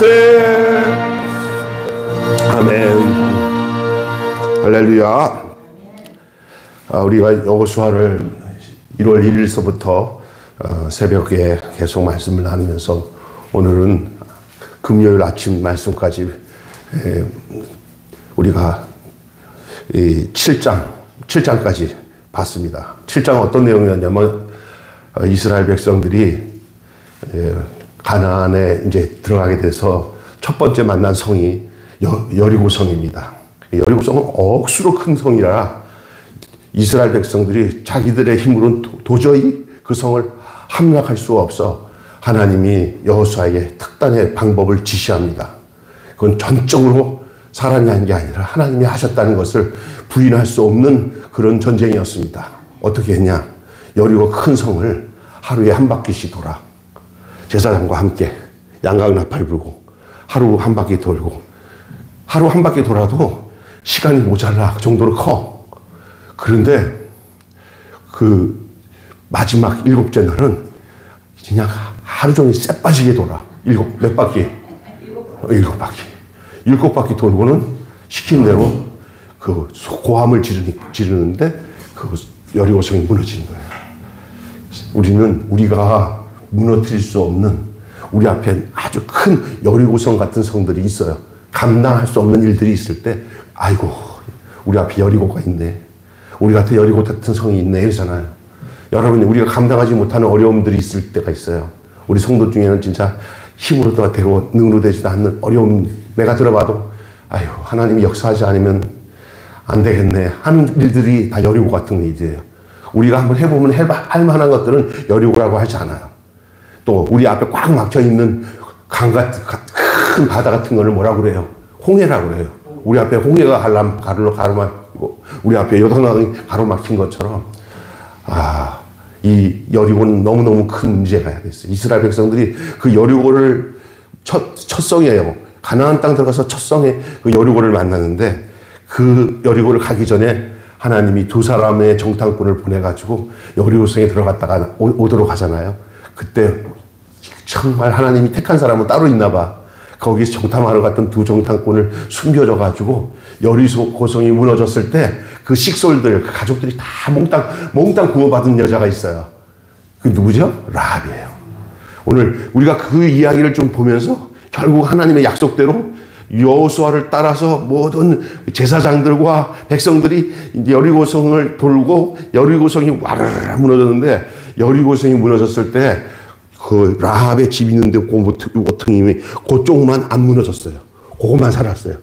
만세. 아멘. 할렐루야. 우리가 여호수아를 1월 1일서부터 새벽에 계속 말씀을 나누면서 오늘은 금요일 아침 말씀까지 우리가 7장까지 봤습니다. 7장은 어떤 내용이었냐면 이스라엘 백성들이 가나안에 이제 들어가게 돼서 첫 번째 만난 성이 여리고성입니다. 여리고성은 억수로 큰 성이라 이스라엘 백성들이 자기들의 힘으로는 도저히 그 성을 함락할 수가 없어 하나님이 여호수아에게 특단의 방법을 지시합니다. 그건 전적으로 사람이 한 게 아니라 하나님이 하셨다는 것을 부인할 수 없는 그런 전쟁이었습니다. 어떻게 했냐? 여리고 큰 성을 하루에 한 바퀴씩 돌아 제사장과 함께 양각나팔 불고 하루 한 바퀴 돌고, 하루 한 바퀴 돌아도 시간이 모자라 정도로 커. 그런데 그 마지막 7째 날은 그냥 하루 종일 쎄 빠지게 돌아. 몇 바퀴? 7바퀴. 7바퀴 돌고는 시킨 대로 그 고함을 지르는데 그 여리고성이 무너지는 거예요. 우리가 무너뜨릴 수 없는, 우리 앞에 아주 큰 여리고성 같은 성들이 있어요. 감당할 수 없는 일들이 있을 때, 아이고, 우리 앞에 여리고가 있네. 우리 같은 여리고 같은 성이 있네. 이러잖아요. 여러분, 우리가 감당하지 못하는 어려움들이 있을 때가 있어요. 우리 성도 중에는 진짜 힘으로 되고 능으로 되지도 않는 어려움, 내가 들어봐도, 아유, 하나님이 역사하지 않으면 안 되겠네 하는 일들이 다 여리고 같은 일이에요. 우리가 한번 해보면 할 만한 것들은 여리고라고 하지 않아요. 또 우리 앞에 꽉 막혀있는 강 같은 큰 바다 같은 거를 뭐라고 그래요? 홍해라고 그래요. 우리 앞에 홍해가 가로막히고 우리 앞에 요단강이 가로막힌 것처럼 이 여리고는 너무너무 큰 문제가 됐어요. 이스라엘 백성들이 그 여리고를 첫 성이에요. 가나안 땅 들어가서 첫 성에 그 여리고를 만났는데, 그 여리고를 가기 전에 하나님이 2사람의 정탐꾼을 보내가지고 여리고성에 들어갔다가 오도록 하잖아요. 그때 정말 하나님이 택한 사람은 따로 있나 봐. 거기서 정탐하러 갔던 2 정탐꾼을 숨겨줘가지고 여리고성이 무너졌을 때 그 식솔들, 그 가족들이 다 몽땅 구원받은 여자가 있어요. 그 누구죠? 라합이에요. 오늘 우리가 그 이야기를 좀 보면서 결국 하나님의 약속대로 여호수아를 따라서 모든 제사장들과 백성들이 이제 여리고성을 돌고 여리고성이 와르르 무너졌는데, 여리고성이 무너졌을 때 그 라합의 집 있는데 모퉁이미 그쪽만 안 무너졌어요. 그것만 살았어요.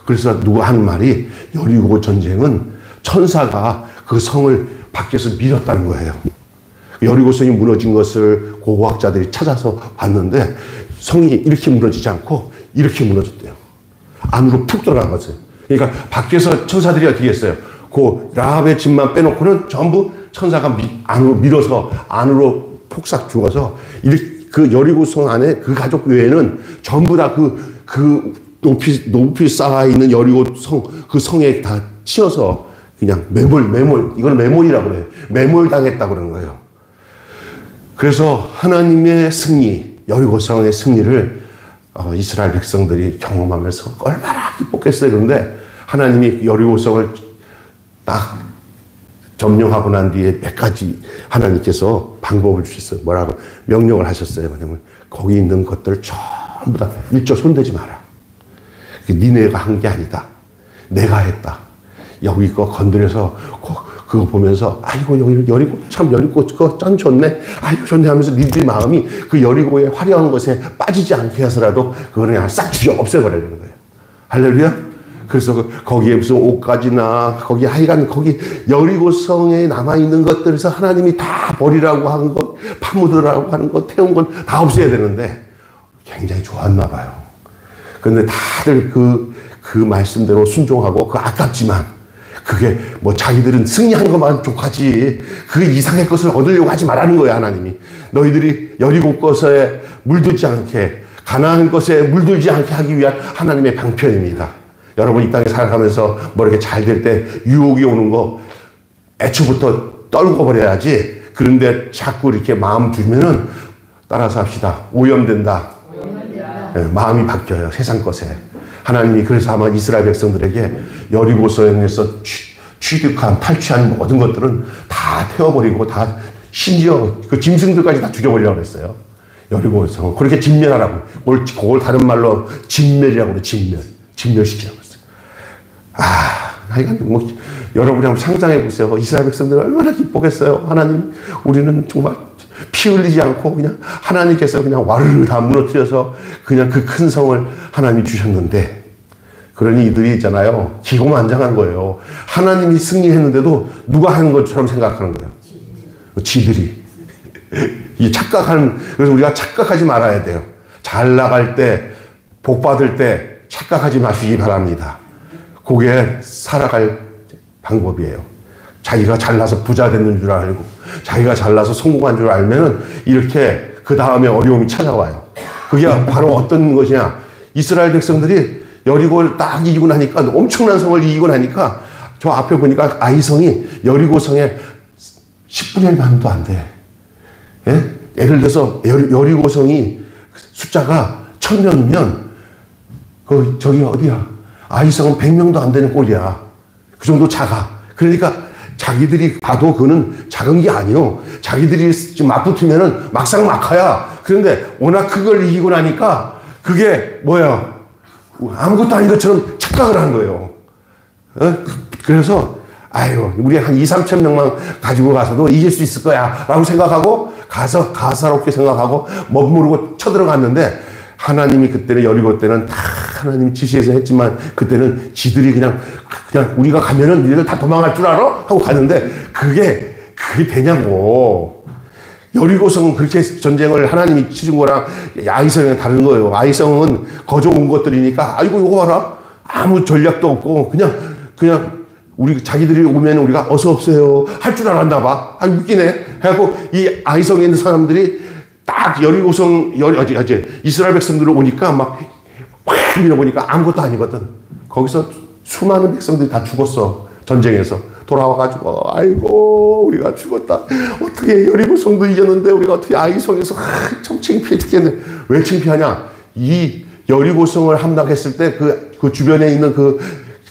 그래서 누가 하는 말이, 여리고 전쟁은 천사가 그 성을 밖에서 밀었다는 거예요. 여리고성이 무너진 것을 고고학자들이 찾아서 봤는데 성이 이렇게 무너지지 않고 이렇게 무너졌대요. 안으로 푹 들어간 거죠. 그러니까 밖에서 천사들이 어떻게 했어요? 그 라합의 집만 빼놓고는 전부 천사가 안으로 밀어서 안으로 폭삭 죽어서 그 여리고성 안에 그 가족 외에는 전부 다 그 높이 쌓아있는 여리고성 그 성에 다 치여서 그냥 이걸 매몰이라고 그래요. 매몰당했다고 그러는 거예요. 그래서 하나님의 승리, 여리고성의 승리를 이스라엘 백성들이 경험하면서 얼마나 기뻤겠어요. 그런데 하나님이 여리고성을 딱 점령하고 난 뒤에 몇 가지 하나님께서 방법을 주셨어요. 뭐라고? 명령을 하셨어요. 뭐냐면 거기 있는 것들 전부 다 일조 손대지 마라. 니네가 한 게 아니다. 내가 했다. 여기 거 건드려서 그거 보면서 아이고 여리고 그거 짠 좋네. 아이고 좋네 하면서 니들 마음이 그 여리고의 화려한 것에 빠지지 않게 해서라도 그거를 그냥 싹 없애버리는 거예요. 할렐루야. 그래서 거기에 무슨 옷가지나 거기 하여간 거기 여리고성에 남아있는 것들에서 하나님이 다 버리라고 하는 것, 파묻으라고 하는 것, 태운 건 다 없애야 되는데 굉장히 좋았나 봐요. 그런데 다들 그 말씀대로 순종하고 그 아깝지만 그게 뭐 자기들은 승리한 것만 족하지 그 이상의 것을 얻으려고 하지 말라는 거야. 하나님이 너희들이 여리고 것에 물들지 않게, 가나안 것에 물들지 않게 하기 위한 하나님의 방편입니다. 여러분 이 땅에 살아가면서 뭐 이렇게 잘 될 때 유혹이 오는 거 애초부터 떨고 버려야지. 그런데 자꾸 이렇게 마음 두면은 따라서 합시다. 오염된다. 마음이 바뀌어요. 세상 것에. 하나님이 그래서 아마 이스라엘 백성들에게 여리고성에서 취득한, 탈취한 모든 것들은 다 태워버리고, 다 심지어 그 짐승들까지 다 죽여버리라고 그랬어요. 여리고성. 그렇게 진멸하라고. 그걸 다른 말로 진멸이라고 그래. 진멸시키라고 했어요. 하여간 여러분이 한번 상상해 보세요. 이스라엘 백성들 얼마나 기쁘겠어요. 하나님, 우리는 정말 피 흘리지 않고 그냥 하나님께서 그냥 와르르 다 무너뜨려서 그냥 그 큰 성을 하나님이 주셨는데, 그러니 이들이 있잖아요. 기고만장한 거예요. 하나님이 승리했는데도 누가 하는 것처럼 생각하는 거예요. 지들이. 이 착각하는, 그래서 우리가 착각하지 말아야 돼요. 잘 나갈 때, 복 받을 때 착각하지 마시기 바랍니다. 그게 살아갈 방법이에요. 자기가 잘나서 부자 됐는 줄 알고, 자기가 잘나서 성공한 줄 알면은 이렇게 그 다음에 어려움이 찾아와요. 그게 바로 어떤 것이냐. 이스라엘 백성들이 여리고를 딱 이기고 나니까, 엄청난 성을 이기고 나니까, 저 앞에 보니까 아이성이 여리고성에 10분의 1만도 안 돼. 예? 예를 들어서 여리고성이 숫자가 1000명이면, 저기 어디야? 아이성은 100명도 안 되는 꼴이야. 그 정도 작아. 그러니까 자기들이 봐도 그거는 작은 게 아니요. 자기들이 지금 맞붙으면은 막상 막하야. 그런데 워낙 그걸 이기고 나니까 그게 뭐야? 아무것도 아닌 것처럼 착각을 한 거예요. 그래서 우리 한 2-3천 명만 가지고 가서도 이길 수 있을 거야 라고 생각하고 가서 가사롭게 생각하고 멋모르고 쳐들어갔는데, 하나님이 그때는 여리고 때는 다 하나님 지시해서 했지만, 그때는 지들이 그냥 우리가 가면은 니들 다 도망갈 줄 알아? 하고 갔는데, 그게 되냐고. 여리고성은 그렇게 전쟁을 하나님이 치른 거랑 아이성은 다른 거예요. 아이성은 거저 온 것들이니까, 아이고, 이거 봐라. 아무 전략도 없고, 그냥 우리 자기들이 오면 우리가 어서 오세요 할 줄 알았나 봐. 웃기네. 해갖고 이 아이성에 있는 사람들이 딱 여리고성, 이스라엘 백성들을 오니까 막 밀어보니까 아무것도 아니거든. 거기서 수많은 백성들이 다 죽었어. 전쟁에서. 돌아와가지고, 아이고, 우리가 죽었다. 어떻게 여리고성도 이겼는데 우리가 어떻게 아이성에서 참 창피해 죽겠네. 왜 창피하냐? 이 여리고성을 함락했을 때 그 주변에 있는 그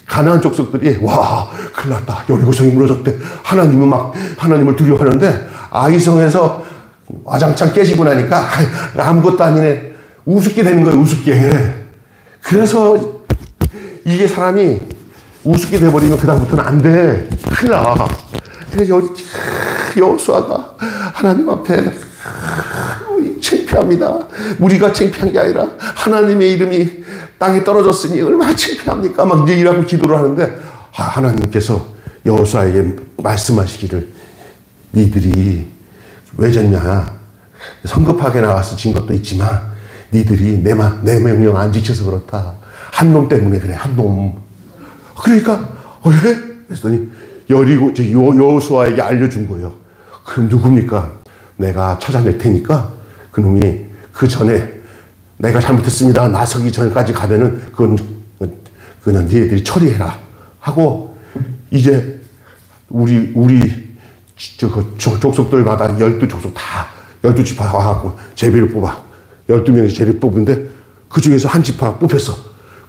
가나안 족속들이, 와, 큰일 났다. 여리고성이 무너졌대. 하나님을 두려워하는데, 아이성에서 와장창 깨지고 나니까 아무것도 아니네. 우습게 되는 거예요. 우습게. 그래서 이게 사람이 우습게 돼버리면 그다음부터는 안 돼. 큰일 나. 그래서 여호수아가 하나님 앞에 창피합니다. 우리가 창피한 게 아니라 하나님의 이름이 땅에 떨어졌으니 얼마나 창피합니까? 막 이제 이라고 기도를 하는데, 하나님께서 여호수아에게 말씀하시기를, 니들이 왜 졌냐? 성급하게 나와서 진 것도 있지만 니들이 내 명령 안 지켜서 그렇다. 한 놈 때문에 그래. 한 놈. 그러니까 왜? 그랬더니 여호수아에게 알려준 거예요. 그럼 누굽니까? 내가 찾아낼 테니까 그 놈이 그 전에 내가 잘못했습니다 나서기 전까지 가면은 그건 니들이 처리해라 하고, 이제 우리 족속들마다 12족속 다 12지파 와갖고 제비를 뽑아. 12명이 제비를 뽑는데 그 중에서 한 지파 뽑혔어.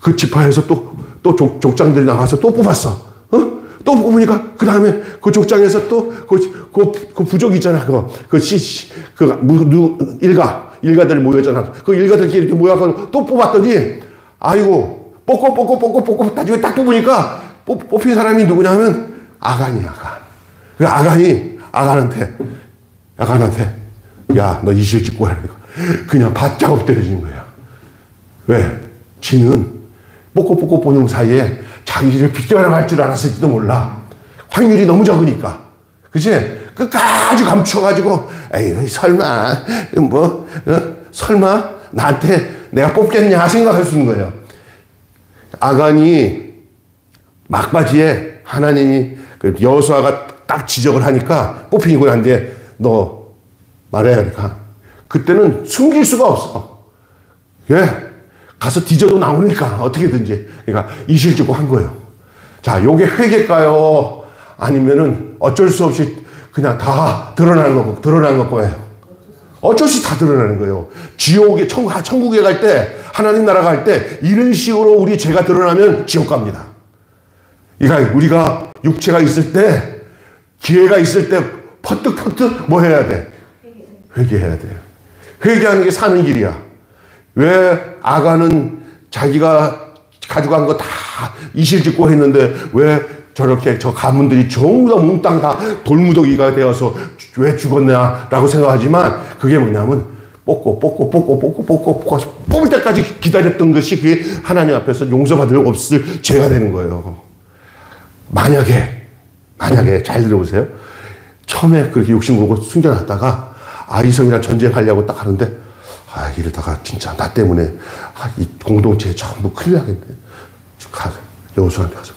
그 지파에서 또 족장들이 나가서 또 뽑았어. 또 뽑으니까 그 다음에 그 족장에서 또 그 부족 있잖아. 일가들 모였잖아. 그 일가들끼리 이렇게 모여서 또 뽑았더니, 아이고, 뽑고 나중에 딱 뽑으니까 뽑힌 사람이 누구냐 하면 아간이야, 아간. 그 아간한테, 야, 너 이실 짓고 하라니까. 그냥 바짝 엎드려지는 거야. 왜? 지는 뽑고 보는 사이에 자기를 비껴나갈 줄 알았을지도 몰라. 확률이 너무 적으니까. 그치? 끝까지 감춰가지고, 에이, 설마, 설마 나한테 내가 뽑겠냐 생각할 수 있는 거예요. 아간이 막바지에 하나님이 여호수아가 딱 지적을 하니까 뽑히고 난 뒤에 너 말해야 하니까 그때는 숨길 수가 없어. 예? 가서 뒤져도 나오니까 어떻게든지. 그러니까 이실 짓고 한 거예요. 자, 요게 회개일까요? 아니면은 어쩔 수 없이 그냥 다 드러나는 거예요. 어쩔 수 없이 다 드러나는 거예요. 지옥에, 천국에 갈 때 하나님 나라가 할 때 이런 식으로 우리 죄가 드러나면 지옥 갑니다. 그러니까 우리가 육체가 있을 때, 기회가 있을 때 퍼뜩퍼뜩 뭐 해야 돼? 회개해야 돼요. 회개하는 게 사는 길이야. 왜 아간은 자기가 가져간 거 다 이실직고 했는데 왜 저렇게 저 가문들이 전부 다 몽땅 다 돌무더기가 되어서 왜 죽었냐라고 생각하지만 그게 뭐냐면 뽑을 때까지 기다렸던 것이 그게 하나님 앞에서 용서받을 없을 죄가 되는 거예요. 만약에 잘 들어보세요. 처음에 그렇게 욕심부리고 숨겨놨다가 아이성이랑 전쟁하려고 딱 하는데 이러다가 진짜 나 때문에 이 공동체에 전부 큰일 나겠네. 여호수아한테 가서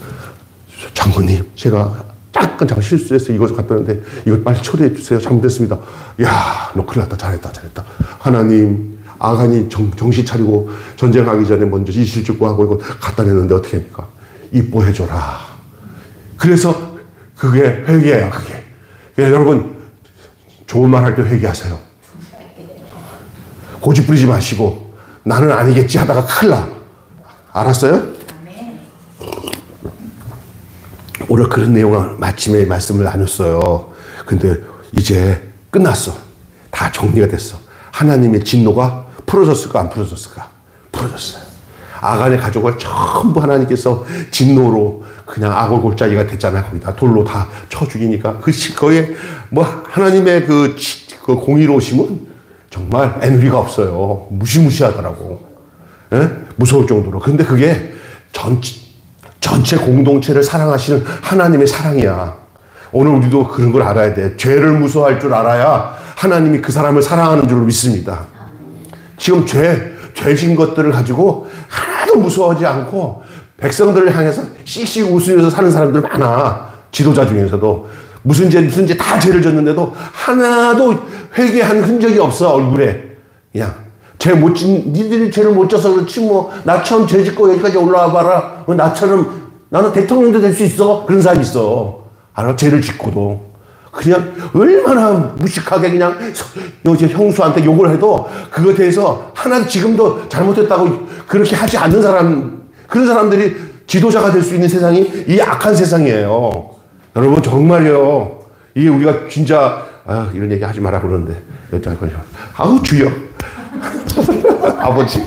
장모님 제가 잠깐 실수해서 이것을 갖다 놨는데 이거 빨리 처리해 주세요. 잘못했습니다. 야, 너 큰일 났다. 잘했다. 하나님, 아간이 정신 차리고 전쟁하기 전에 먼저 이실직고 하고 이거 갖다 냈는데 어떻게 합니까? 이뻐해줘라. 그래서 그게 회개예요. 그게. 여러분 좋은 말 할 때 회개하세요. 고집 부리지 마시고 나는 아니겠지 하다가 큰일 나. 알았어요? 오늘 그런 내용을 마침에 말씀을 나눴어요. 근데 이제 끝났어. 다 정리가 됐어. 하나님의 진노가 풀어졌을까 안 풀어졌을까? 풀어졌어요. 아간의 가족을 전부 하나님께서 진노로 그냥 악을 골짜기가 됐잖아요. 거기다 돌로 다 쳐 죽이니까 그거에 뭐 하나님의 그 공의로우심은 정말 애누리가 없어요. 무시무시하더라고. 예? 무서울 정도로. 근데 그게 전체 공동체를 사랑하시는 하나님의 사랑이야. 오늘 우리도 그런 걸 알아야 돼. 죄를 무서워할 줄 알아야 하나님이 그 사람을 사랑하는 줄 믿습니다. 지금 죄진 것들을 가지고 하나도 무서워하지 않고 백성들을 향해서 씩씩 웃으면서 사는 사람들 많아. 지도자 중에서도. 무슨 죄 다 죄를 졌는데도 하나도 회개한 흔적이 없어, 얼굴에. 그냥. 니들이 죄를 못 져서 그렇지 뭐 나처럼 죄 짓고 여기까지 올라와 봐라. 나처럼 나는 대통령도 될 수 있어. 그런 사람이 있어. 알아? 죄를 짓고도. 그냥 얼마나 무식하게 그냥 형수한테 욕을 해도 그거에 대해서 하나도 지금도 잘못했다고 그렇게 하지 않는 사람, 그런 사람들이 지도자가 될 수 있는 세상이 이 악한 세상이에요. 여러분 정말요. 이게 우리가 진짜 이런 얘기 하지 마라 그러는데 아우 주여. 아버지.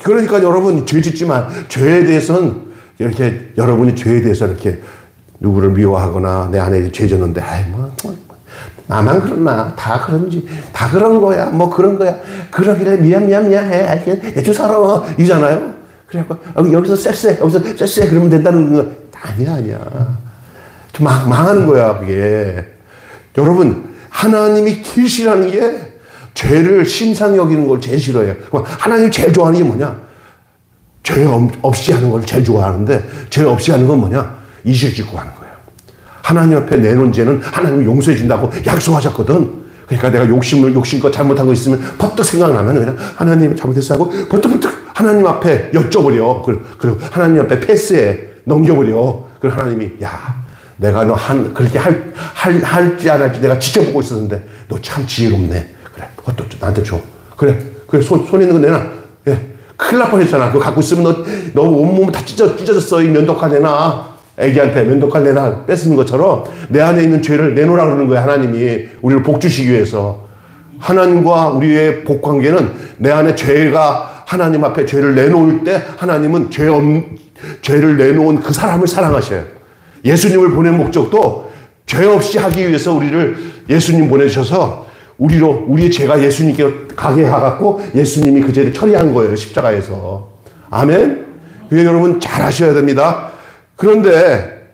그러니까 여러분 죄 짓지만 죄에 대해서는 이렇게 여러분이 죄에 대해서 이렇게 누구를 미워하거나 내 안에 죄 졌는데 나만 그러나 다 그런지 다 그런 거야 뭐 그런 거야 그러길래 미안해 예수 살아 이잖아요. 그래갖고 여기서 쎄 여기서 쎄 그러면 된다는 거 아니야. 망하는 거야 그게. 여러분 하나님이 제일 싫어하는 게 죄를 심상히 여기는 걸 제일 싫어해요. 하나님이 제일 좋아하는 게 뭐냐? 죄 없이 하는 걸 제일 좋아하는데 죄 없이 하는 건 뭐냐? 이실직고 하는 거예요. 하나님 앞에 내놓은 죄는 하나님이 용서해 준다고 약속하셨거든. 그러니까 내가 욕심껏 잘못한 거 있으면 퍼뜩 생각나면 그냥 하나님 잘못했어 하고 퍼뜩 하나님 앞에 여쭤버려. 그리고 하나님 앞에 패스해. 넘겨버려. 그리고 하나님이 내가 너 그렇게 할지 안 할지 내가 지켜보고 있었는데 너 참 지혜롭네. 그래, 그것도 나한테 줘. 그래, 손에 있는 거 내놔. 큰일 날 뻔했잖아. 그거 갖고 있으면 너 온몸 다 찢어졌어. 이 면도칼 내놔. 애기한테 면도칼 내놔. 뺏는 것처럼 내 안에 있는 죄를 내놓으라 그러는 거야. 하나님이 우리를 복 주시기 위해서. 하나님과 우리의 복 관계는 내 안에 죄가 하나님 앞에 죄를 내놓을 때 하나님은 죄를 내놓은 그 사람을 사랑하셔요. 예수님을 보낸 목적도 죄 없이 하기 위해서 우리를 예수님 보내셔서 우리의 죄가 예수님께 가게 해갖고 예수님이 그 죄를 처리한 거예요. 십자가에서. 아멘? 그게 여러분 잘 아셔야 됩니다. 그런데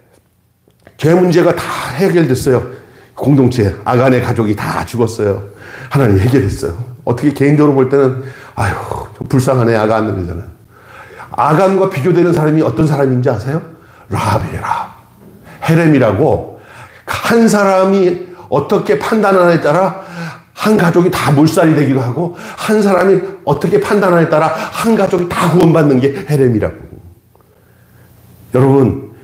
죄 문제가 다 해결됐어요. 공동체, 아간의 가족이 다 죽었어요. 하나님 해결했어요. 어떻게 개인적으로 볼 때는 좀 불쌍하네 아간 그러잖아요. 아간과 비교되는 사람이 어떤 사람인지 아세요? 라합이에요. 헤렘이라고 한 사람이 어떻게 판단하느냐에 따라 한 가족이 다 몰살이 되기도 하고 한 사람이 어떻게 판단하느냐에 따라 한 가족이 다 구원받는 게 헤렘이라고.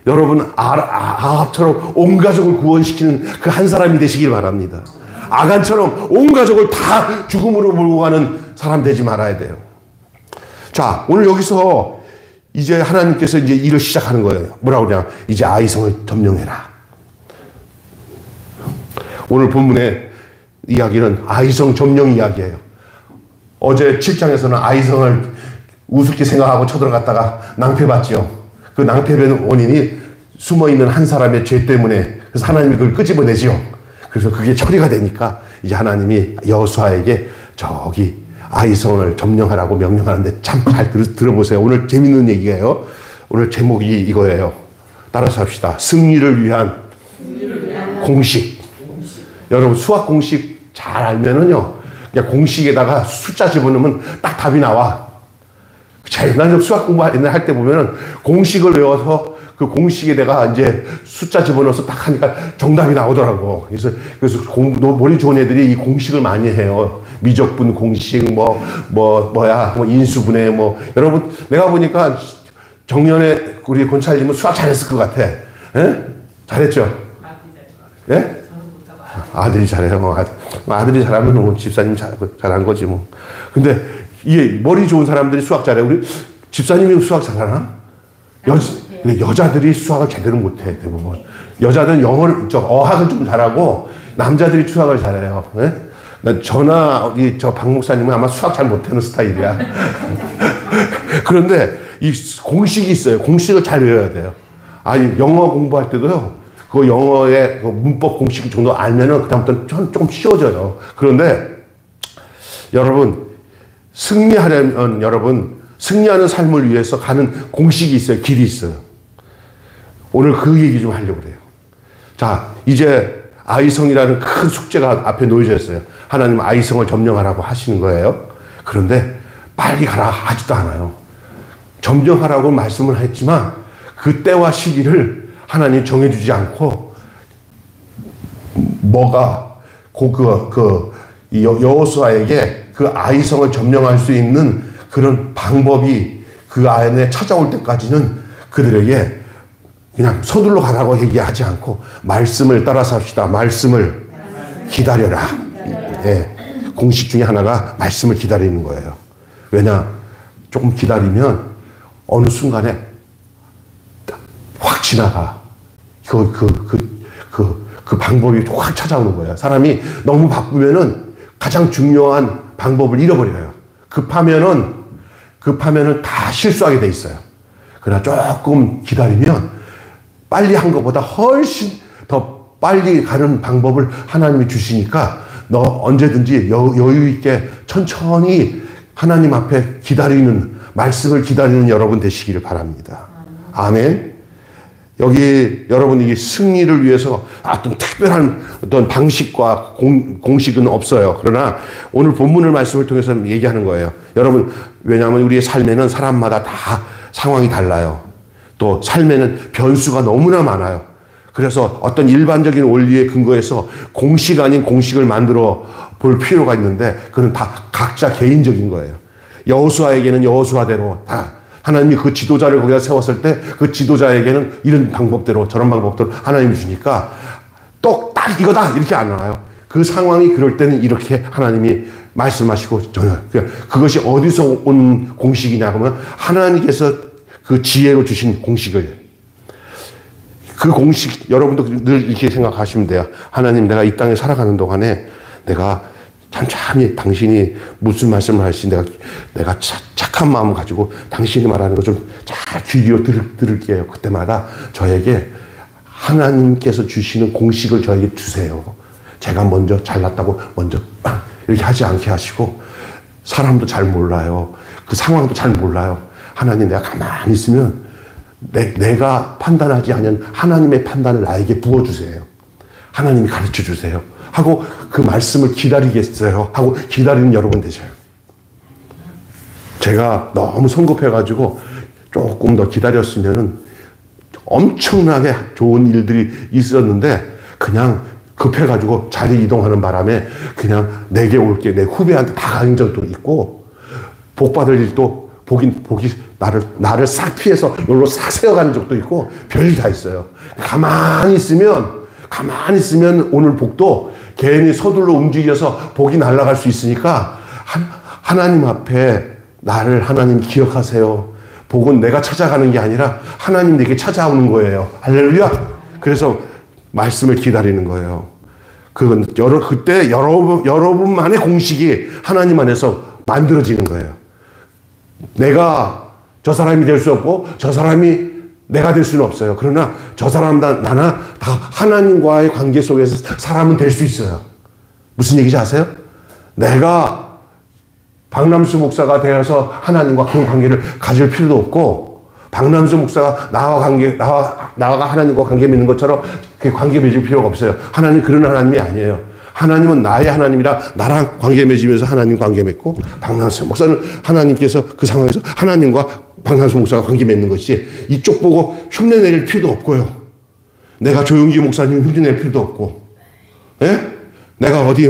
여러분 아합처럼 온 가족을 구원시키는 그 한 사람이 되시길 바랍니다. 아간처럼 온 가족을 다 죽음으로 몰고 가는 사람 되지 말아야 돼요. 자, 오늘 여기서 이제 하나님께서 이제 일을 시작하는 거예요. 뭐라고 그러냐. 이제 아이성을 점령해라. 오늘 본문의 이야기는 아이성 점령 이야기예요. 어제 7장에서는 아이성을 우습게 생각하고 쳐들어갔다가 낭패봤죠. 그 낭패된 원인이 숨어있는 한 사람의 죄 때문에, 그래서 하나님이 그걸 끄집어내지요. 그래서 그게 처리가 되니까 이제 하나님이 여호수아에게 저기 아이성을 점령하라고 명령하는데 참 잘 들어보세요. 오늘 재밌는 얘기예요. 오늘 제목이 이거예요. 따라서 합시다. 승리를 위한 공식. 여러분 수학 공식 잘 알면은요, 그냥 공식에다가 숫자 집어넣으면 딱 답이 나와. 난 수학 공부 할 때 보면은 공식을 외워서 그 공식에 내가 이제 숫자 집어넣어서 딱 하니까 정답이 나오더라고. 그래서 머리 좋은 애들이 이 공식을 많이 해요. 미적분 공식, 인수분해, 여러분, 내가 보니까 정년에 우리 권찰님은 수학 잘했을 것 같아. 예? 잘했죠? 예? 아들이 잘해요. 아들이 잘하면 집사님 잘한 거지 뭐. 근데 이게 머리 좋은 사람들이 수학 잘해. 우리 집사님이 수학 잘하나? 여자들이 수학을 제대로 못해, 대부분. 여자들은 어학을 좀 잘하고, 남자들이 수학을 잘해요. 예? 저 박 목사님은 아마 수학 잘 못하는 스타일이야. 그런데 이 공식이 있어요. 공식을 잘 외워야 돼요. 영어 공부할 때도요, 그 영어의 그 문법 공식 정도 알면은 그다음부터는 조금 쉬워져요. 그런데 여러분, 승리하는 삶을 위해서 가는 공식이 있어요. 길이 있어요. 오늘 그 얘기 좀 하려고 그래요. 자, 이제 아이성이라는 큰 숙제가 앞에 놓여져 있어요. 하나님 아이성을 점령하라고 하시는 거예요. 그런데 빨리 가라 하지도 않아요. 점령하라고 말씀을 했지만 그 때와 시기를 하나님 정해주지 않고 여호수아에게 그 아이성을 점령할 수 있는 그런 방법이 그 안에 찾아올 때까지는 그들에게 그냥 서둘러 가라고 얘기하지 않고 말씀을 따라서 합시다. 말씀을 기다려라. 예. 공식 중에 하나가 말씀을 기다리는 거예요. 왜냐? 조금 기다리면 어느 순간에 확 지나가. 그 방법이 확 찾아오는 거예요. 사람이 너무 바쁘면은 가장 중요한 방법을 잃어버려요. 급하면은 다 실수하게 돼 있어요. 그러나 조금 기다리면 빨리 한 것보다 훨씬 더 빨리 가는 방법을 하나님이 주시니까 너 언제든지 여유 있게 천천히 하나님 앞에 말씀을 기다리는 여러분 되시기를 바랍니다. 아멘. 여기 여러분이 승리를 위해서 어떤 특별한 어떤 방식과 공식은 없어요. 그러나 오늘 본문을 말씀을 통해서 얘기하는 거예요. 여러분, 왜냐하면 우리의 삶에는 사람마다 다 상황이 달라요. 또 삶에는 변수가 너무나 많아요. 그래서 어떤 일반적인 원리에 근거해서 공식 아닌 공식을 만들어 볼 필요가 있는데 그건 다 각자 개인적인 거예요. 여호수아에게는 여호수아대로 다 하나님이 그 지도자를 거기다 세웠을 때 그 지도자에게는 이런 방법대로 저런 방법대로 하나님이 주니까 딱 이거다 이렇게 안 나와요. 그 상황이 그럴 때는 이렇게 하나님이 말씀하시고 그것이 어디서 온 공식이냐 하면 하나님께서 그 지혜로 주신 공식을, 그 공식 여러분도 늘 이렇게 생각하시면 돼요. 하나님, 내가 이 땅에 살아가는 동안에 내가 참참히 당신이 무슨 말씀을 하시지 내가 착한 마음을 가지고 당신이 말하는 거 좀 잘 귀 기울여 들을게요. 그때마다 저에게 하나님께서 주시는 공식을 저에게 주세요. 제가 먼저 잘났다고 먼저 이렇게 하지 않게 하시고, 사람도 잘 몰라요. 그 상황도 잘 몰라요. 하나님, 내가 가만히 있으면 내가 판단하지 않은 하나님의 판단을 나에게 부어주세요. 하나님이 가르쳐 주세요. 하고 그 말씀을 기다리겠어요. 하고 기다리는 여러분 되셔요. 제가 너무 성급해가지고 조금 더 기다렸으면은 엄청나게 좋은 일들이 있었는데 그냥 급해가지고 자리 이동하는 바람에 그냥 내게 올게 내 후배한테 다 가는 적도 있고, 복 받을 일도 복이 나를 싹 피해서 여기로 싹 세워가는 적도 있고 별일 다 있어요. 가만히 있으면 오늘 복도 괜히 서둘러 움직여서 복이 날아갈 수 있으니까 하나님 앞에 나를 하나님 기억하세요. 복은 내가 찾아가는 게 아니라 하나님 내게 찾아오는 거예요. 할렐루야. 그래서 말씀을 기다리는 거예요. 그때 여러분만의 공식이 하나님 안에서 만들어지는 거예요. 내가 저 사람이 될 수 없고 저 사람이 내가 될 수는 없어요. 그러나 저 사람다 나나 다 하나님과의 관계 속에서 사람은 될 수 있어요. 무슨 얘기인지 아세요? 내가 박남수 목사가 되어서 하나님과 그런 관계를 가질 필요도 없고, 박남수 목사가 나와 하나님과 관계 맺는 것처럼 그 관계 맺을 필요가 없어요. 하나님 그런 하나님이 아니에요. 하나님은 나의 하나님이라 나랑 관계 맺으면서 하나님 관계 맺고, 박남수 목사는 하나님께서 그 상황에서 하나님과 박남수 목사가 관계 맺는 것이지, 이쪽 보고 흉내낼 필요도 없고요. 내가 조용기 목사님 흉내낼 필요도 없고, 예? 내가 어디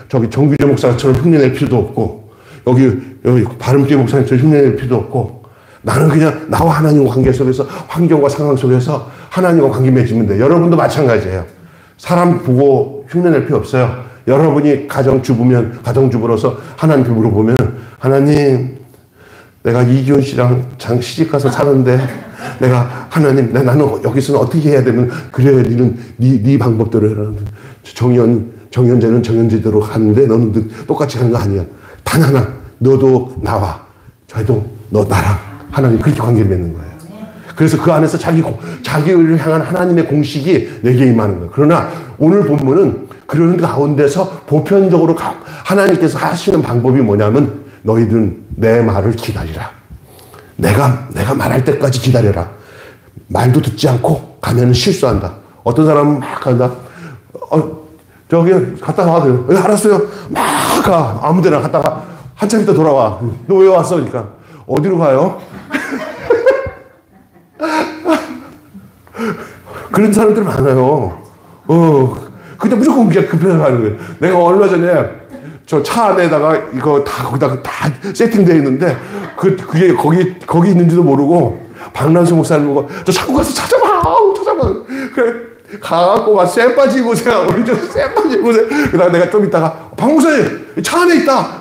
저기 정규재 목사처럼 흉내낼 필요도 없고, 여기 바른교회 목사님처럼 흉내낼 필요도 없고, 나는 그냥 나와 하나님과 관계 속에서, 환경과 상황 속에서 하나님과 관계 맺으면 돼. 여러분도 마찬가지예요. 사람 보고 흉내낼 필요 없어요. 여러분이 가정주부로서 하나님께 물어보면, 하나님, 내가 이기훈 씨랑 시집가서 사는데, 내가 하나님, 나는 여기서는 어떻게 해야 되면, 그래, 네 방법대로 해라. 정현재는 정현재대로 가는데 너는 똑같이 가는 거 아니야. 단 하나, 너도 나와, 저희도 너 나랑 하나님 그렇게 관계를 맺는 거예요. 그래서 그 안에서 자기를 향한 하나님의 공식이 내게 임하는 거예요. 그러나 오늘 본문은 그런 가운데서 보편적으로 하나님께서 하시는 방법이 뭐냐면, 너희들은 내 말을 기다리라. 내가 말할 때까지 기다려라. 말도 듣지 않고 가면은 실수한다. 어떤 사람은 막 간다. 저기 갔다 와도 알았어요. 막 가. 아무 데나 갔다가 한참 있다 돌아와. 너 왜 왔어? 그러니까 어디로 가요? 그런 사람들 많아요. 근데 무조건 그냥 급해서 가는 거예요. 내가 얼마 전에 저 차 안에다가 이거 거기다가 다 세팅되어 있는데, 그게 거기 있는지도 모르고, 박남수 목사님 보고, 저 자꾸 가서 찾아봐! 그래. 가갖고 막 쇠 빠진 곳에, 오른쪽 쇠 빠진 곳에. 그 다음에 내가 좀 있다가, 박 목사님! 차 안에 있다!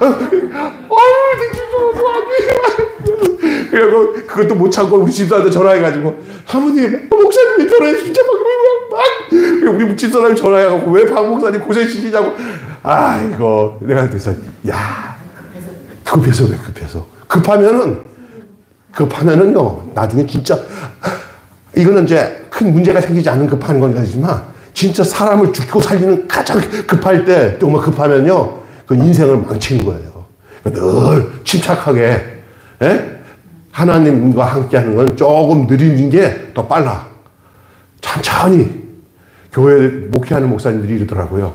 그리고 그것도 못 참고 우리 집사한테 전화해가지고, 사모님, 목사님이 전화해 진짜 막 우리 집사람이 전화해가지고 왜 박 목사님 고생시키냐고. 아이고, 내가 그래서 급해서 급하면은요 나중에 진짜, 이거는 이제 큰 문제가 생기지 않는 급한 건 아니지만, 진짜 사람을 죽고 살리는 가장 급할 때, 정말 급하면요 그 인생을 망치는 거예요. 늘 침착하게, 하나님과 함께하는 건 조금 느리는 게 더 빨라. 천천히. 교회 목회하는 목사님들이 이러더라고요.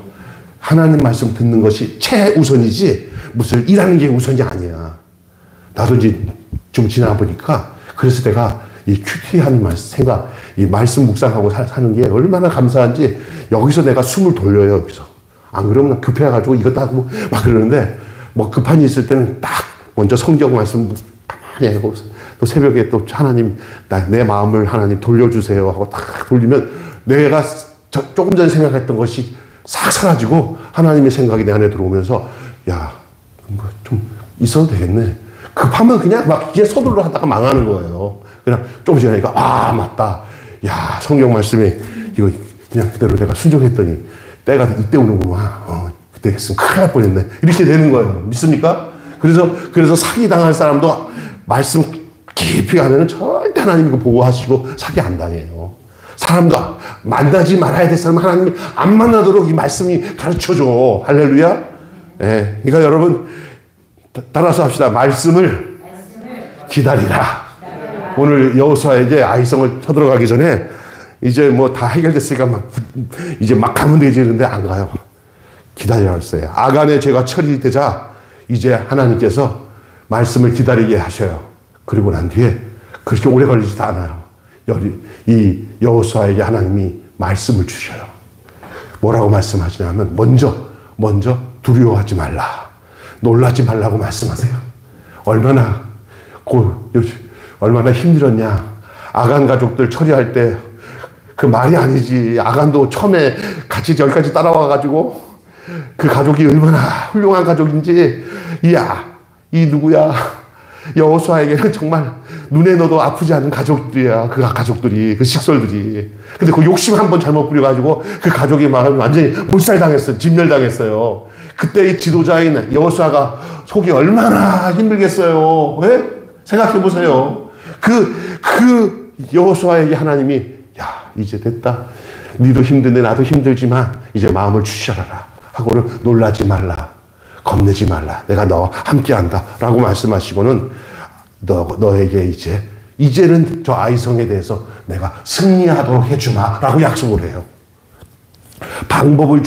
하나님 말씀 듣는 것이 최우선이지 무슨 일하는 게 우선이 아니야. 나도 이제 좀 지나보니까, 그래서 내가 이 큐티한 생각, 이 말씀 묵상하고 사는 게 얼마나 감사한지, 여기서 내가 숨을 돌려요, 여기서. 안 그러면 급해가지고 이것도 하고 막 그러는데, 뭐 급한 일 있을 때는 딱 먼저 성경 말씀 가만히 하고, 또 새벽에 또 하나님, 내 마음을 하나님 돌려주세요 하고 딱 돌리면, 내가 조금 전에 생각했던 것이 싹 사라지고 하나님의 생각이 내 안에 들어오면서, 야, 좀 있어도 되겠네. 급하면 그냥 막 이게 서둘러 하다가 망하는 거예요. 그냥 좀 지나니까, 맞다. 야, 성경 말씀에 이거 그냥 그대로 내가 순종했더니 때가 이때 오는구만. 그때 했으면 큰일 날 뻔했네. 이렇게 되는 거예요. 믿습니까? 그래서 사기당할 사람도 말씀 깊이 가면은 절대 하나님이 그거 보호하시고 사기 안 당해요. 사람과 만나지 말아야 될 사람 하나님이 안 만나도록 이 말씀이 가르쳐줘. 할렐루야. 예. 그러니까 여러분, 따라서 합시다. 말씀을 기다리라. 오늘 여호수아에게 아이성을 쳐들어가기 전에, 이제 뭐 다 해결됐으니까 이제 막 가면 되지. 그런데 안 가요. 기다려야 했어요. 아간의 죄가 처리되자 이제 하나님께서 말씀을 기다리게 하셔요. 그리고 난 뒤에 그렇게 오래 걸리지도 않아요. 이 여호수아에게 하나님이 말씀을 주셔요. 뭐라고 말씀하시냐면, 먼저 두려워하지 말라. 놀라지 말라고 말씀하세요. 얼마나 힘들었냐. 아간 가족들 처리할 때 그 말이 아니지. 아간도 처음에 같이 여기까지 따라와가지고 그 가족이 얼마나 훌륭한 가족인지, 이 누구야. 여호수아에게는 정말 눈에 넣어도 아프지 않은 가족들이야. 그 가족들이, 그 식솔들이. 근데 그 욕심 한 번 잘못 부려가지고 그 가족이 막 완전히 몰살당했어요. 진멸당했어요. 그때 이 지도자인 여호수아가 속이 얼마나 힘들겠어요. 네? 생각해 보세요. 그 여호수아에게 하나님이 야, 이제 됐다. 니도 힘든데 나도 힘들지만 이제 마음을 주시라라 하고는 놀라지 말라. 겁내지 말라. 내가 너와 함께한다. 라고 말씀하시고는 너에게 이제는 저 아이성에 대해서 내가 승리하도록 해주마. 라고 약속을 해요. 방법을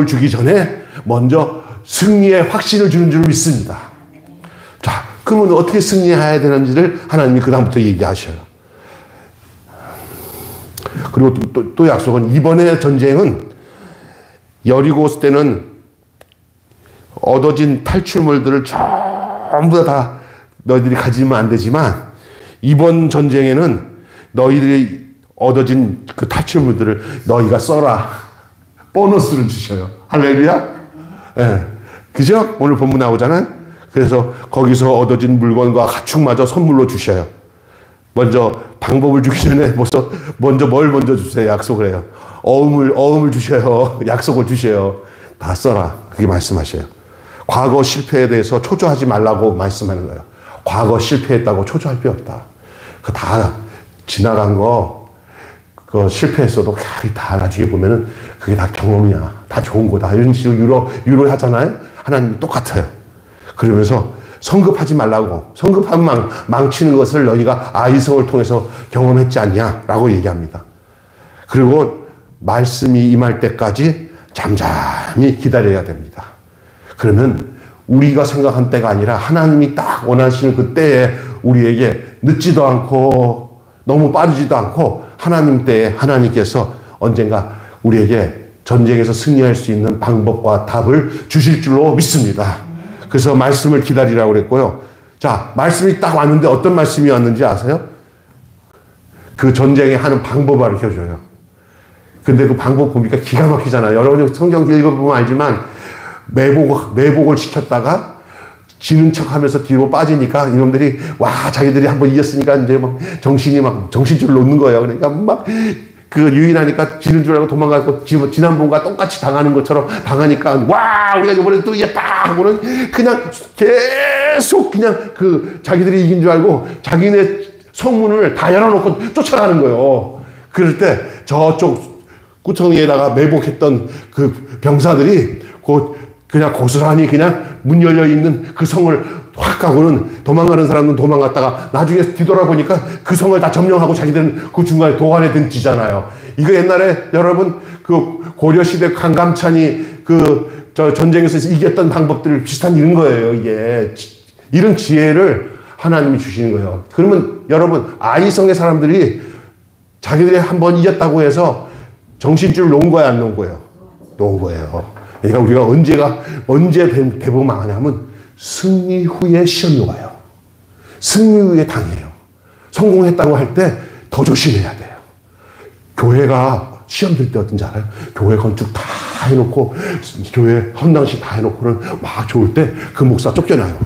주기 전에 먼저 승리의 확신을 주는 줄 믿습니다. 자, 그러면 어떻게 승리해야 되는지를 하나님이 그다음부터 얘기하셔요. 그리고 또 약속은 이번에 전쟁은 여리고 때는 얻어진 탈출물들을 전부 다 너희들이 가지면 안 되지만 이번 전쟁에는 너희들이 얻어진 그 탈출물들을 너희가 써라. 보너스를 주셔요. 할렐루야. 예. 그죠? 오늘 본문 나오잖아요. 그래서 거기서 얻어진 물건과 가축마저 선물로 주셔요. 먼저 방법을 주기 전에 먼저 뭘 먼저 주세요. 약속을 해요. 어음을 주셔요. 약속을 주셔요. 다 써라. 그게 말씀하셔요. 과거 실패에 대해서 초조하지 말라고 말씀하는 거예요. 과거 실패했다고 초조할 필요 없다. 그 다 지나간 거, 그 실패했어도 다 나중에 보면은 그게 다 경험이야. 다 좋은 거다. 이런 식으로 유로 하잖아요. 하나님 똑같아요. 그러면서 성급하지 말라고. 성급하면 망치는 것을 너희가 아이성을 통해서 경험했지 않냐라고 얘기합니다. 그리고 말씀이 임할 때까지 잠잠히 기다려야 됩니다. 그러면 우리가 생각한 때가 아니라 하나님이 딱 원하시는 그 때에 우리에게 늦지도 않고 너무 빠르지도 않고 하나님 때에 하나님께서 언젠가 우리에게 전쟁에서 승리할 수 있는 방법과 답을 주실 줄로 믿습니다. 그래서 말씀을 기다리라고 그랬고요. 자, 말씀이 딱 왔는데 어떤 말씀이 왔는지 아세요? 그 전쟁에 하는 방법을 가르쳐줘요. 근데 그 방법 보니까 기가 막히잖아요. 여러분이 성경 읽어보면 알지만 매복을 시켰다가 지는 척 하면서 뒤로 빠지니까 이놈들이 자기들이 한번 이겼으니까 이제 막 정신줄을 놓는 거예요. 그러니까 막 유인하니까 지는 줄 알고 도망가고 지난번과 똑같이 당하는 것처럼 당하니까 우리가 이번에 또 이겼다 하고는 그냥 계속 그냥 자기들이 이긴 줄 알고 자기네 성문을 다 열어놓고 쫓아가는 거예요. 그럴 때 저쪽 구덩이에다가 매복했던 그 병사들이 그냥 고스란히 그냥 문 열려 있는 그 성을 확 가고는 도망가는 사람은 도망갔다가 나중에 뒤돌아보니까 그 성을 다 점령하고 자기들은 그 중간에 도관에 든지잖아요. 이거 옛날에 여러분 그 고려시대 강감찬이 저 전쟁에서 이겼던 방법들 비슷한 이런 거예요. 이게 이런 지혜를 하나님이 주시는 거예요. 그러면 여러분 아이성의 사람들이 자기들이 한번 이겼다고 해서 정신줄 놓은 거야 안 놓은 거예요? 놓은 거예요. 그러니까 우리가 언제 대부분 망하냐면 승리 후에 시험이 와요. 승리 후에 당해요. 성공했다고 할 때 더 조심해야 돼요. 교회가 시험 들 때 어떤지 알아요? 교회 건축 다 해놓고 교회 헌당식 다 해놓고는 막 좋을 때 그 목사 쫓겨나요.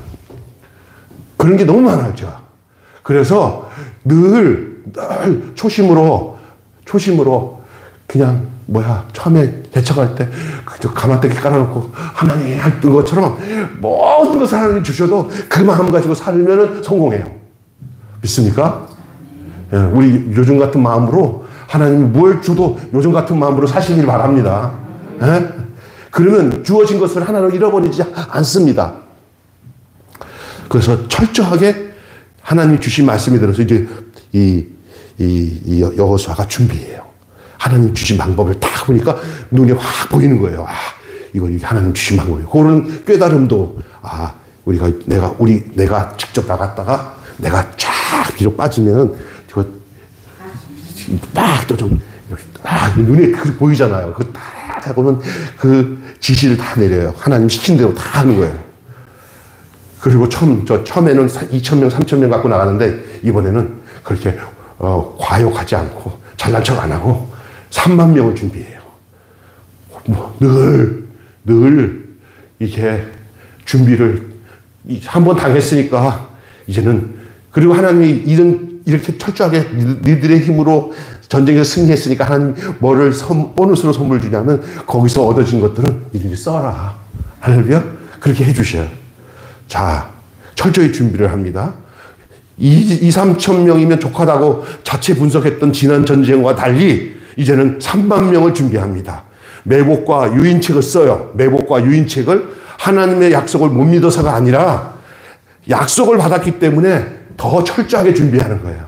그런 게 너무 많았죠. 그래서 늘 초심으로 그냥 처음에 개척할 때 가마떼기 깔아놓고 하나님 할 것처럼 모든 것을 하나님 주셔도 그 마음 가지고 살면 성공해요. 믿습니까? 예, 우리 요즘 같은 마음으로 하나님이 뭘 줘도 요즘 같은 마음으로 사시길 바랍니다. 예? 그러면 주어진 것을 하나로 잃어버리지 않습니다. 그래서 철저하게 하나님이 주신 말씀이 들어서 이제 이 여호수아가 준비해요. 하나님 주신 방법을 딱 보니까 눈에 확 보이는 거예요. 이거 하나님 주신 방법이에요. 그런 깨달음도, 내가 직접 나갔다가 내가 쫙 뒤로 빠지면은, 이거 딱 또 좀, 눈에 보이잖아요. 그거 딱 하고는 그 지시를 다 내려요. 하나님 시킨 대로 다 하는 거예요. 그리고 처음에는 2,000명, 3,000명 갖고 나가는데, 이번에는 그렇게, 과욕하지 않고, 잘난 척 안 하고, 3만 명을 준비해요. 늘 이렇게 준비를 한번 당했으니까 이제는, 그리고 하나님이 이렇게 철저하게 니들의 힘으로 전쟁에서 승리했으니까 하나님 뭐를 보너스로 선물 주냐면 거기서 얻어진 것들은 니들이 써라. 할렐루야? 그렇게 해주셔요. 자, 철저히 준비를 합니다. 3천 명이면 족하다고 자체 분석했던 지난 전쟁과 달리 이제는 3만 명을 준비합니다. 매복과 유인책을 써요. 매복과 유인책을 하나님의 약속을 못 믿어서가 아니라 약속을 받았기 때문에 더 철저하게 준비하는 거예요.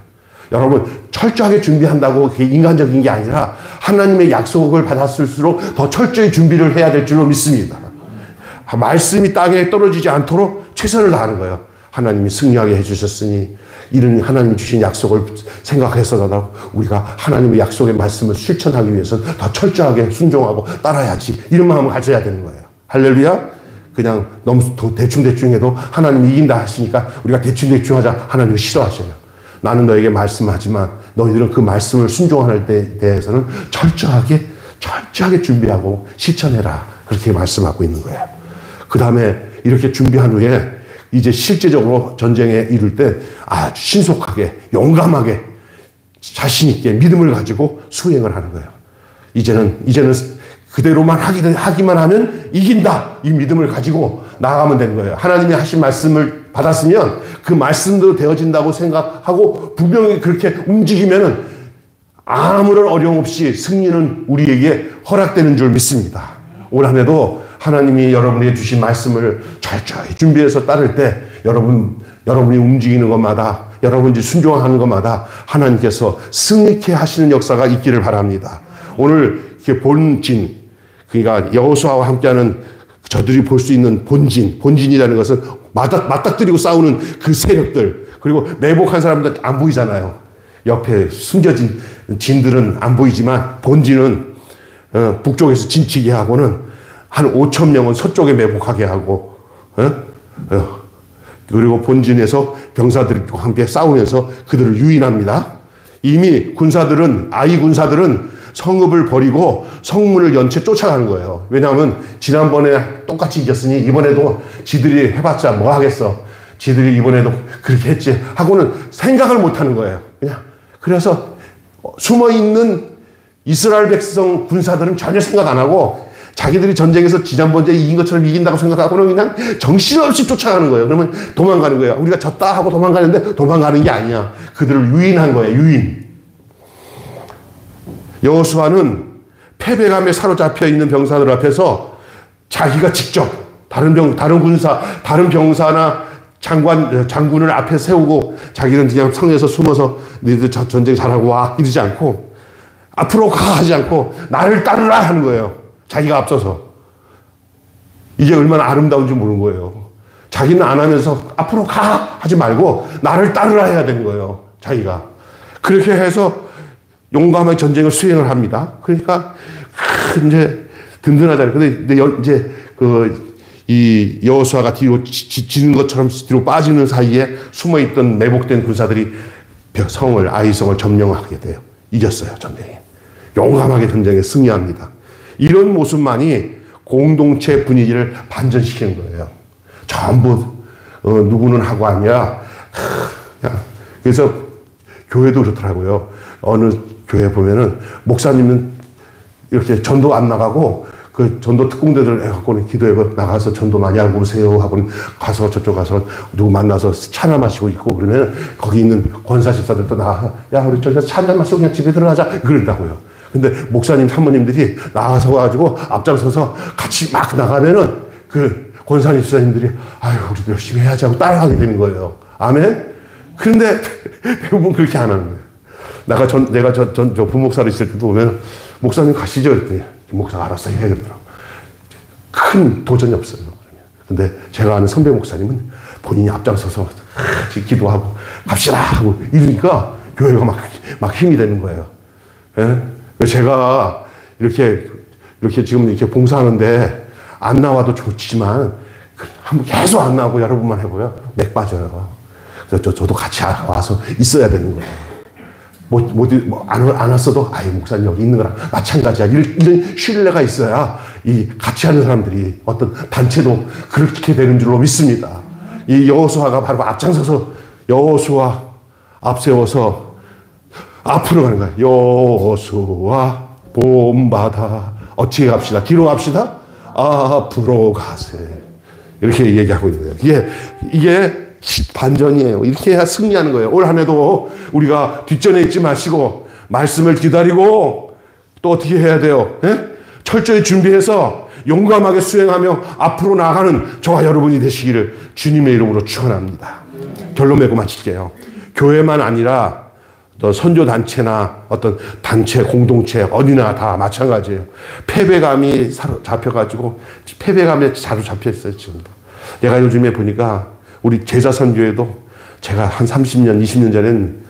여러분, 철저하게 준비한다고 그게 인간적인 게 아니라 하나님의 약속을 받았을수록 더 철저히 준비를 해야 될 줄로 믿습니다. 말씀이 땅에 떨어지지 않도록 최선을 다하는 거예요. 하나님이 승리하게 해주셨으니 이런 하나님이 주신 약속을 생각해서라도 우리가 하나님의 약속의 말씀을 실천하기 위해서 더 철저하게 순종하고 따라야지, 이런 마음을 가져야 되는 거예요. 할렐루야. 그냥 너무 대충대충 해도 하나님이 이긴다 하시니까 우리가 대충대충 하자, 하나님이 싫어하셔요. 나는 너에게 말씀하지만 너희들은 그 말씀을 순종할 때 대해서는 철저하게 준비하고 실천해라, 그렇게 말씀하고 있는 거예요. 그 다음에 이렇게 준비한 후에 이제 실제적으로 전쟁에 이를 때 아주 신속하게, 용감하게, 자신있게 믿음을 가지고 수행을 하는 거예요. 이제는 그대로만 하기만 하면 이긴다, 이 믿음을 가지고 나아가면 되는 거예요. 하나님이 하신 말씀을 받았으면 그 말씀대로 되어진다고 생각하고 분명히 그렇게 움직이면은 아무런 어려움 없이 승리는 우리에게 허락되는 줄 믿습니다. 올 한 해도 하나님이 여러분에게 주신 말씀을 철저히 준비해서 따를 때 여러분이 움직이는 것마다, 여러분이 순종하는 것마다 하나님께서 승리케 하시는 역사가 있기를 바랍니다. 오늘 이렇게 본진, 그러니까 여호수아와 함께하는 저들이 볼 수 있는 본진이라는 것은 맞닥뜨리고 싸우는 그 세력들, 그리고 매복한 사람들 안 보이잖아요. 옆에 숨겨진 진들은 안 보이지만 본진은 북쪽에서 진치게 하고는 한 5천 명은 서쪽에 매복하게 하고, 그리고 본진에서 병사들과 함께 싸우면서 그들을 유인합니다. 이미 아이 군사들은 성읍을 버리고 성문을 연채 쫓아가는 거예요. 왜냐하면 지난번에 똑같이 이겼으니 이번에도 지들이 해봤자 뭐 하겠어. 지들이 이번에도 그렇게 했지 하고는 생각을 못 하는 거예요. 그래서 숨어있는 이스라엘 백성 군사들은 전혀 생각 안 하고 자기들이 전쟁에서 지난번에 이긴 것처럼 이긴다고 생각하고는 그냥 정신없이 쫓아가는 거예요. 그러면 도망가는 거예요. 우리가 졌다 하고 도망가는데 도망가는 게 아니야. 그들을 유인한 거예요. 유인. 여호수아는 패배감에 사로잡혀 있는 병사들 앞에서 자기가 직접 다른 병사나 장군을 앞에 세우고 자기는 그냥 성에서 숨어서 너희들 전쟁 잘하고 와 이러지 않고, 앞으로 가 하지 않고 나를 따르라 하는 거예요. 자기가 앞서서. 이게 얼마나 아름다운지 모르는 거예요. 자기는 안 하면서 앞으로 가 하지 말고 나를 따르라 해야 되는 거예요. 자기가. 그렇게 해서 용감하게 전쟁을 수행을 합니다. 그러니까 이제 든든하잖아요. 근데 이제 이 여호수아가 뒤로 지는 것처럼 뒤로 빠지는 사이에 숨어있던 매복된 군사들이 아이성을 점령하게 돼요. 이겼어요, 전쟁에. 용감하게 전쟁에 승리합니다. 이런 모습만이 공동체 분위기를 반전시키는 거예요. 전부 누구는 하고 아니야. 그래서 교회도 그렇더라고요. 어느 교회 보면은 목사님은 이렇게 전도 안 나가고 그 전도 특공대들 해갖고는 기도해 나가서 전도 많이 하고 오세요 하고는 가서 저쪽 가서 누구 만나서 차나 마시고 있고, 그러면 거기 있는 권사집사들도 나가서 야 우리 저기 차나 마시고 그냥 집에 들어가자 그런다고요. 근데 목사님 사모님들이 나가서 가지고 앞장서서 같이 막 나가면은 그 권사님 집사님들이 아유 우리도 열심히 해야지 하고 따라가게 되는 거예요. 아멘. 그런데 대부분 그렇게 안 하는 거예요. 내가 저 부목사로 있을 때도 보면 목사님 가시죠 그랬더니 목사가 알아서 해야겠더라고. 큰 도전이 없어요. 근데 제가 아는 선배 목사님은 본인이 앞장서서 기도하고 갑시다 하고 이러니까 교회가 막 힘이 되는 거예요. 예? 제가 이렇게 지금 이렇게 봉사하는데 안 나와도 좋지만 계속 안 나오고 여러분만 해보요. 맥 빠져요. 그래서 저도 같이 와서 있어야 되는 거예요. 안 왔어도, 목사님 여기 있는 거랑 마찬가지야. 이런 신뢰가 있어야 이 같이 하는 사람들이 어떤 단체도 그렇게 되는 줄로 믿습니다. 이 여호수아가 바로 앞장서서 여호수아 앞세워서 앞으로 가는 거야. 여호수아 본받아. 어떻게 갑시다? 뒤로 갑시다? 앞으로 가세. 이렇게 얘기하고 있는 거예요. 이게 반전이에요. 이렇게 해야 승리하는 거예요. 올 한 해도 우리가 뒷전에 있지 마시고 말씀을 기다리고 또 어떻게 해야 돼요? 예? 철저히 준비해서 용감하게 수행하며 앞으로 나아가는 저와 여러분이 되시기를 주님의 이름으로 축원합니다. 결론 맺고 마칠게요. 교회만 아니라 또 선교단체나 어떤 단체, 공동체, 어디나 다 마찬가지예요. 패배감이 잡혀가지고 패배감에 사로잡혀 있어요, 지금. 내가 요즘에 보니까 우리 제자선교회도 제가 한 30년, 20년 전에는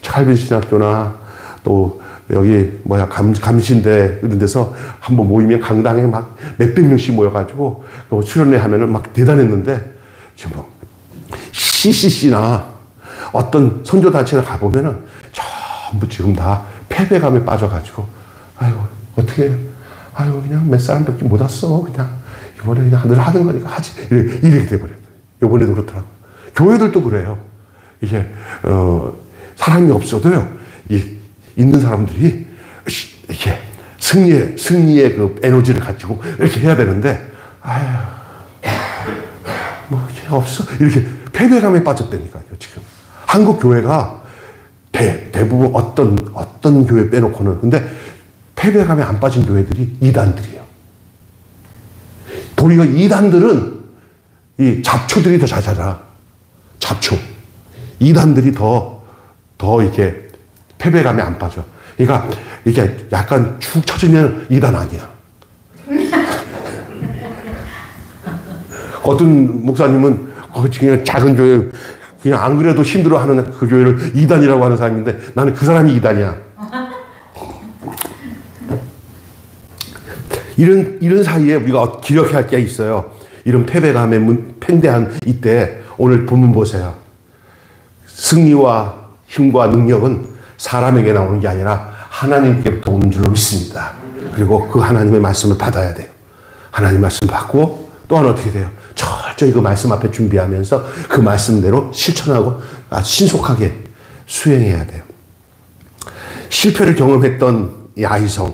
칼빈신학교나 또 여기 감신대 이런 데서 한번 모이면 강당에 막 몇백 명씩 모여가지고 수련회 하면은 막 대단했는데 지금 CCC나 어떤 선교단체나 가보면은 전부 지금 다 패배감에 빠져가지고 아이고 어떻게 아이고 그냥 몇 사람밖에 못 왔어 그냥 이번에 그냥 늘 하던 거니까 하지 이렇게 돼버려요. 이번에도 그렇더라고요. 교회들도 그래요. 이게 사람이 없어도요 있는 사람들이 이렇게 승리의 그 에너지를 가지고 이렇게 해야 되는데 뭐 없어 이렇게 패배감에 빠졌다니까요. 지금 한국 교회가 대부분 어떤 교회 빼놓고는 근데 패배감에 안 빠진 교회들이 이단들이에요. 도리어 이단들은 이 잡초들이 더 잘 자라. 잡초. 이단들이 더 이렇게 패배감에 안 빠져. 그러니까 이게 약간 축 처지면 이단 아니야. 어떤 목사님은 그냥 작은 교회 그냥 안 그래도 힘들어하는 그 교회를 이단이라고 하는 사람인데 나는 그 사람이 이단이야. 이런 사이에 우리가 기억해야 할 게 있어요. 이런 패배감에 팽대한 이때 오늘 본문 보세요. 승리와 힘과 능력은 사람에게 나오는 게 아니라 하나님께부터 오는 줄로 믿습니다. 그리고 그 하나님의 말씀을 받아야 돼요. 하나님 말씀 받고 또한 어떻게 돼요? 철저히 그 말씀 앞에 준비하면서 그 말씀대로 실천하고 신속하게 수행해야 돼요. 실패를 경험했던 이 아이성.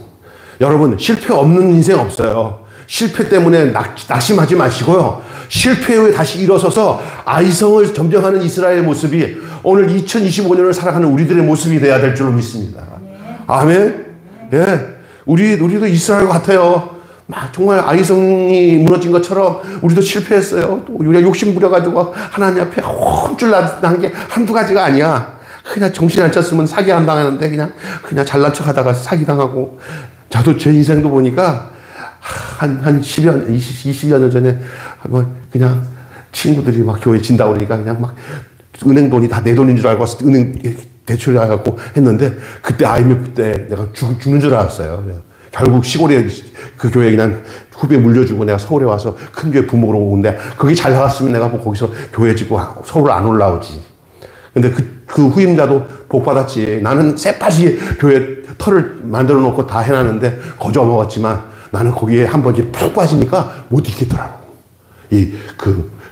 여러분 실패 없는 인생 없어요. 실패 때문에 낙심하지 마시고요. 실패 후에 다시 일어서서 아이성을 점령하는 이스라엘의 모습이 오늘 2025년을 살아가는 우리들의 모습이 돼야 될 줄로 믿습니다. 아멘. 예, 우리도 이스라엘 같아요. 막 정말 아이성이 무너진 것처럼 우리도 실패했어요. 또 우리가 욕심 부려가지고 하나님 앞에 홈줄 난 게 한두 가지가 아니야. 그냥 정신 안 차렸으면 사기 안 당하는데 그냥 잘난 척 하다가 사기 당하고. 저도 제 인생도 보니까 한 10여, 20여 년 전에 그냥 친구들이 막 교회 진다 그러니까 그냥 막 은행 돈이 다 내 돈인 줄 알고 은행 대출을 해갖고 했는데 그때 IMF 때 내가 죽는 줄 알았어요. 결국 시골에 그 교회 그냥 후배 물려주고 내가 서울에 와서 큰 교회 부목으로 오는데 그게 잘 나갔으면 내가 뭐 거기서 교회 짓고 서울 안 올라오지. 근데 그 후임자도 복 받았지. 나는 새파시 교회 털을 만들어 놓고 다 해놨는데 거저 먹었지만 나는 거기에 한 번 푹 빠지니까 못 있겠더라고.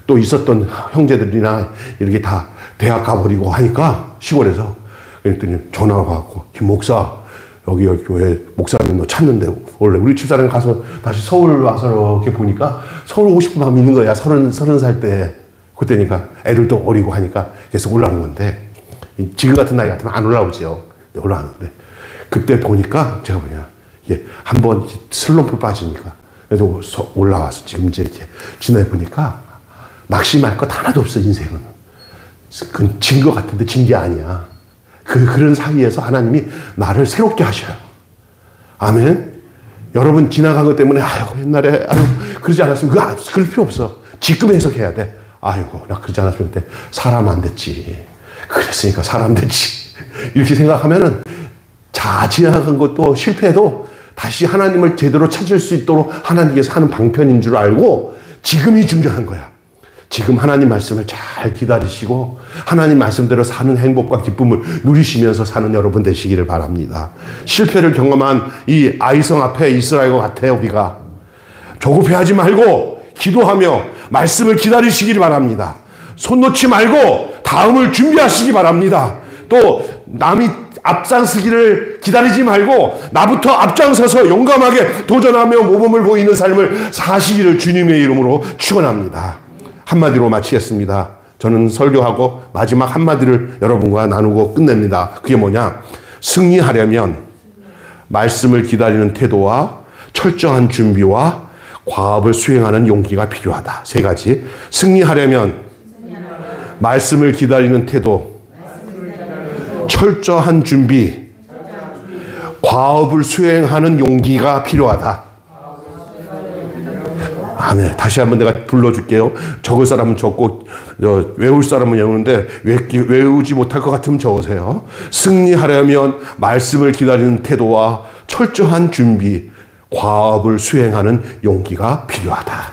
또 있었던 형제들이나 이렇게 다 대학 가버리고 하니까 시골에서 그랬더니 전화가 와갖고 김 목사 여기 교회 목사님 너 찾는데 원래 우리 집사람 가서 다시 서울 와서 이렇게 보니까 서울 오고 싶은 마음이 있는 거야. 30살 때. 그때니까 애들도 어리고 하니까 계속 올라오는 건데 지금 같은 나이 같으면 안 올라오죠. 올라오는데 그때 보니까 제가 한번 슬럼프 빠지니까 그래도 올라와서 지금 이제 이렇게 지내 보니까 낙심할 것 하나도 없어. 인생은 그건 진 것 같은데 진 게 아니야. 그런 사이에서 하나님이 나를 새롭게 하셔요. 아멘. 여러분 지나간 것 때문에 옛날에 그러지 않았으면 그럴 필요 없어. 지금 해석해야 돼. 아이고 나 그러지 않았으면 그때 사람 안 됐지. 그랬으니까 사람 됐지. 이렇게 생각하면은 지나간 것도 실패해도 다시 하나님을 제대로 찾을 수 있도록 하나님께서 하는 방편인 줄 알고 지금이 중요한 거야. 지금 하나님 말씀을 잘 기다리시고 하나님 말씀대로 사는 행복과 기쁨을 누리시면서 사는 여러분 되시기를 바랍니다. 실패를 경험한 이 아이성 앞에 이스라엘과 같아요. 우리가 조급해하지 말고 기도하며 말씀을 기다리시길 바랍니다. 손 놓지 말고 다음을 준비하시기 바랍니다. 또 남이 앞장서기를 기다리지 말고 나부터 앞장서서 용감하게 도전하며 모범을 보이는 삶을 사시기를 주님의 이름으로 축원합니다. 한마디로 마치겠습니다. 저는 설교하고 마지막 한마디를 여러분과 나누고 끝냅니다. 그게 뭐냐? 승리하려면 말씀을 기다리는 태도와 철저한 준비와 과업을 수행하는 용기가 필요하다. 세 가지. 승리하려면 말씀을 기다리는 태도, 철저한 준비, 과업을 수행하는 용기가 필요하다. 아멘. 다시 한번 내가 불러줄게요. 적을 사람은 적고 외울 사람은 외우는데 외우지 못할 것 같으면 적으세요. 승리하려면 말씀을 기다리는 태도와 철저한 준비, 과업을 수행하는 용기가 필요하다.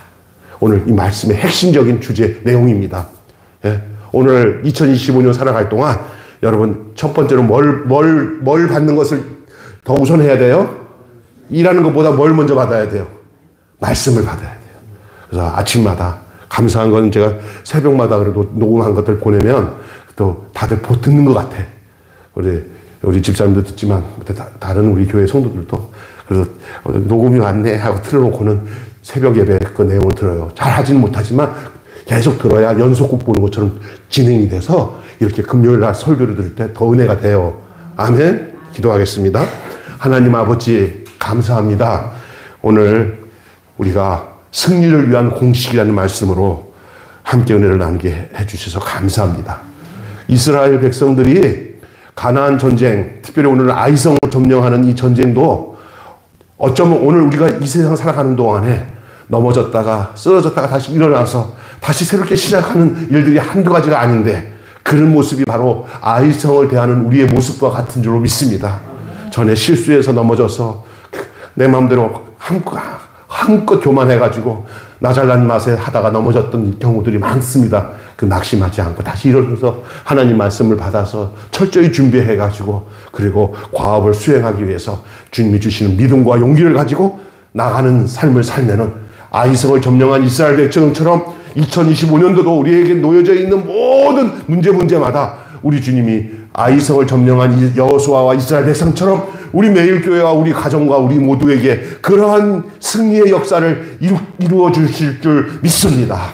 오늘 이 말씀의 핵심적인 주제 내용입니다. 예? 오늘 2025년 살아갈 동안 여러분 첫 번째로 뭘 받는 것을 더 우선해야 돼요? 일하는 것보다 뭘 먼저 받아야 돼요? 말씀을 받아야 돼요. 그래서 아침마다 감사한 건 제가 새벽마다 그래도 녹음한 것들 보내면 또 다들 듣는 것 같아. 우리 집사님도 듣지만 다른 우리 교회 성도들도 그래서 녹음이 왔네 하고 틀어놓고는 새벽 예배 그 내용을 들어요. 잘 하지는 못하지만 계속 들어야 연속곡 보는 것처럼 진행이 돼서 이렇게 금요일 날 설교를 들을 때 더 은혜가 돼요. 아멘. 기도하겠습니다. 하나님 아버지 감사합니다. 오늘 우리가 승리를 위한 공식이라는 말씀으로 함께 은혜를 나누게 해주셔서 감사합니다. 이스라엘 백성들이 가나안 전쟁, 특별히 오늘 아이성을 점령하는 이 전쟁도 어쩌면 오늘 우리가 이 세상 살아가는 동안에 넘어졌다가 쓰러졌다가 다시 일어나서 다시 새롭게 시작하는 일들이 한두 가지가 아닌데 그런 모습이 바로 아이성을 대하는 우리의 모습과 같은 줄로 믿습니다. 전에 실수해서 넘어져서 내 마음대로 한껏 교만해가지고 나 잘난 맛에 하다가 넘어졌던 경우들이 많습니다. 그 낙심하지 않고 다시 일어서서 하나님 말씀을 받아서 철저히 준비해가지고 그리고 과업을 수행하기 위해서 주님이 주시는 믿음과 용기를 가지고 나가는 삶을 살면은 아이성을 점령한 이스라엘 백성처럼 2025년도도 우리에게 놓여져 있는 모든 문제마다 우리 주님이 아이성을 점령한 여호수아와 이스라엘 백성처럼 우리 매일교회와 우리 가정과 우리 모두에게 그러한 승리의 역사를 이루어 주실 줄 믿습니다.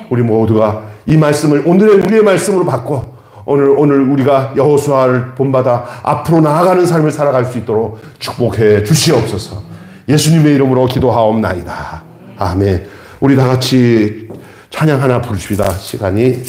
우리 모두가 이 말씀을 우리의 말씀으로 바꿔 오늘 우리가 여호수아를 본받아 앞으로 나아가는 삶을 살아갈 수 있도록 축복해 주시옵소서. 예수님의 이름으로 기도하옵나이다. 아멘. 우리 다 같이 찬양 하나 부르십니다. 시간이